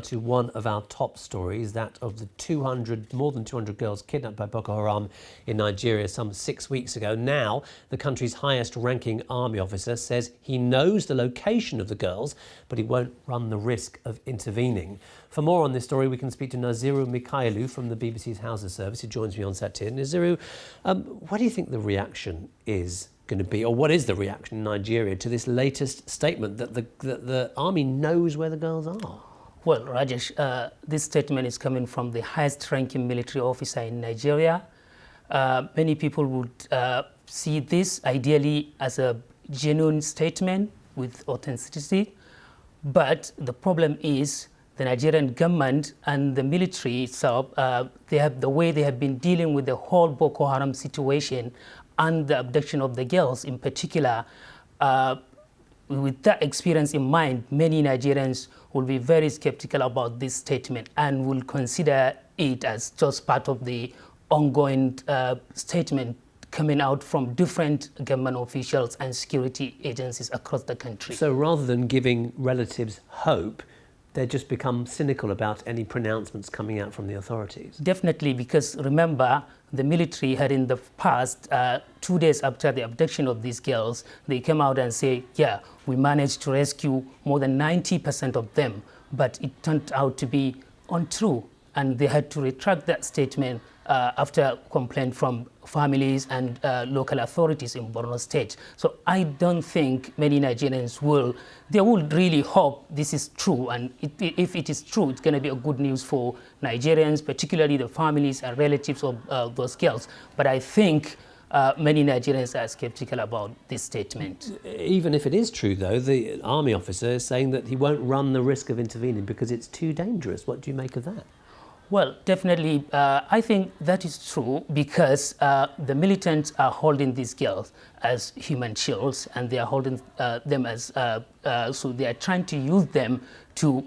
To one of our top stories, that of the more than 200 girls kidnapped by Boko Haram in Nigeria some 6 weeks ago. Now, the country's highest-ranking army officer says he knows the location of the girls, but he won't run the risk of intervening. For more on this story, we can speak to Naziru Mikailu from the BBC's Hausa service, who joins me on set here. Naziru, what do you think the reaction is going to be, or what is the reaction in Nigeria to this latest statement that the army knows where the girls are? Well, Rajesh, this statement is coming from the highest-ranking military officer in Nigeria. Many people would see this ideally as a genuine statement with authenticity. But the problem is the Nigerian government and the military itself, the way they have been dealing with the whole Boko Haram situation and the abduction of the girls in particular. With that experience in mind, many Nigerians will be very skeptical about this statement and will consider it as just part of the ongoing statement coming out from different government officials and security agencies across the country. So rather than giving relatives hope, they just become cynical about any pronouncements coming out from the authorities. Definitely, because remember, the military had in the past, 2 days after the abduction of these girls, they came out and say, yeah, we managed to rescue more than 90% of them, but it turned out to be untrue. And they had to retract that statement after complaint from families and local authorities in Borno State. So I don't think many Nigerians will really hope this is true. And if it is true, it's going to be a good news for Nigerians, particularly the families and relatives of those girls. But I think many Nigerians are skeptical about this statement. Even if it is true, though, the army officer is saying that he won't run the risk of intervening because it's too dangerous. What do you make of that? Well, definitely, I think that is true because the militants are holding these girls as human shields, and they are holding them as, so they are trying to use them to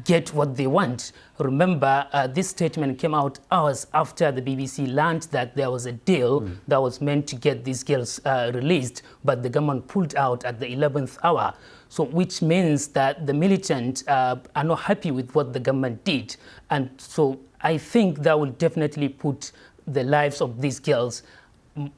get what they want. Remember, this statement came out hours after the BBC learned that there was a deal that was meant to get these girls released, but the government pulled out at the 11th hour. So, which means that the militants are not happy with what the government did. And so I think that will definitely put the lives of these girls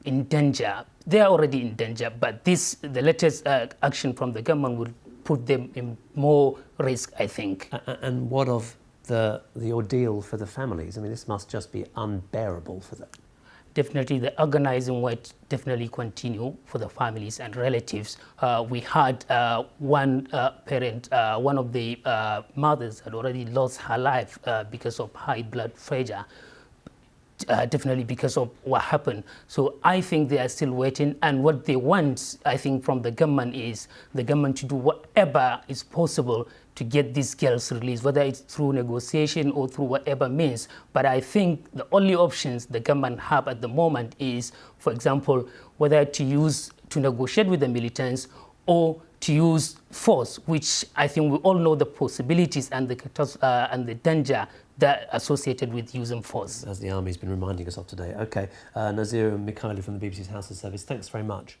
in danger. They are already in danger, but the latest action from the government will put them in more risk, I think. And what of the ordeal for the families? I mean, this must just be unbearable for them. Definitely, the organizing will definitely continue for the families and relatives. We had one parent, one of the mothers had already lost her life because of high blood pressure. Definitely because of what happened. So I think they are still waiting, and what they want, I think, from the government is the government to do whatever is possible to get these girls released, whether it's through negotiation or through whatever means. But I think the only options the government have at the moment is, for example, whether to negotiate with the militants or to use force, which I think we all know the possibilities and the danger that associated with using force. As the army's been reminding us of today. Okay, Naziru Mikailu from the BBC's Hausa service, thanks very much.